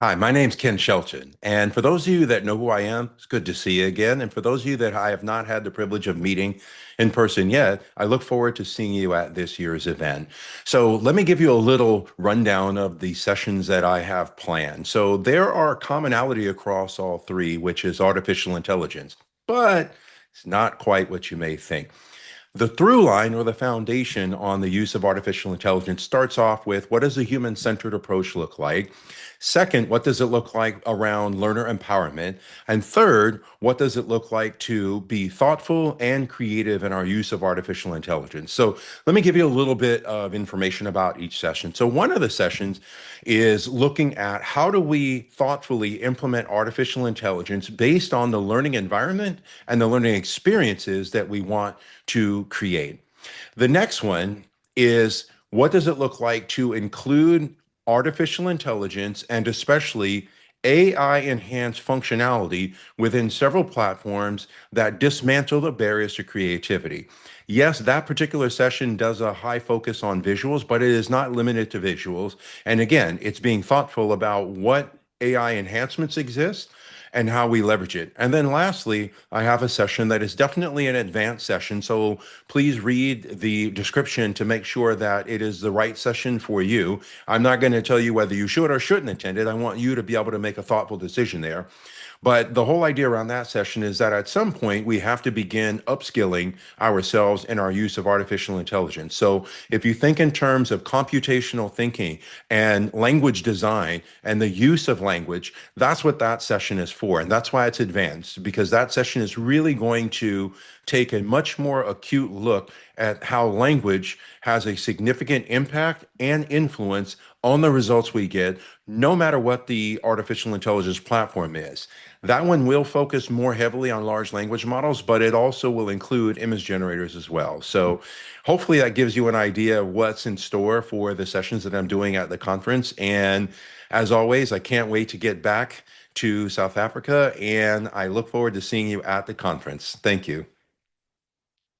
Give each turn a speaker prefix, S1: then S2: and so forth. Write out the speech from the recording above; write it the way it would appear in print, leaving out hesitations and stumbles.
S1: Hi, my name's Ken Shelton. And for those of you that know who I am, it's good to see you again. And for those of you that I have not had the privilege of meeting in person yet, I look forward to seeing you at this year's event. So let me give you a little rundown of the sessions that I have planned. So there are commonality across all three, which is artificial intelligence, but it's not quite what you may think. The through line or the foundation on the use of artificial intelligence starts off with what does a human centered approach look like? Second, what does it look like around learner empowerment? And third, what does it look like to be thoughtful and creative in our use of artificial intelligence? So let me give you a little bit of information about each session. So one of the sessions is looking at how do we thoughtfully implement artificial intelligence based on the learning environment and the learning experiences that we want to create. The next one is what does it look like to include artificial intelligence and especially AI enhanced functionality within several platforms that dismantle the barriers to creativity. Yes, that particular session does a high focus on visuals, but it is not limited to visuals. And again, it's being thoughtful about what AI enhancements exist and how we leverage it. And then lastly, I have a session that is definitely an advanced session. So please read the description to make sure that it is the right session for you. I'm not going to tell you whether you should or shouldn't attend it. I want you to be able to make a thoughtful decision there. But the whole idea around that session is that at some point we have to begin upskilling ourselves in our use of artificial intelligence. So if you think in terms of computational thinking and language design and the use of language, that's what that session is for. And that's why it's advanced, because that session is really going to take a much more acute look at how language has a significant impact and influence on the results we get, no matter what the artificial intelligence platform is. That one will focus more heavily on large language models, but it also will include image generators as well. So hopefully that gives you an idea of what's in store for the sessions that I'm doing at the conference. And as always, I can't wait to get back to South Africa, and I look forward to seeing you at the conference. Thank you.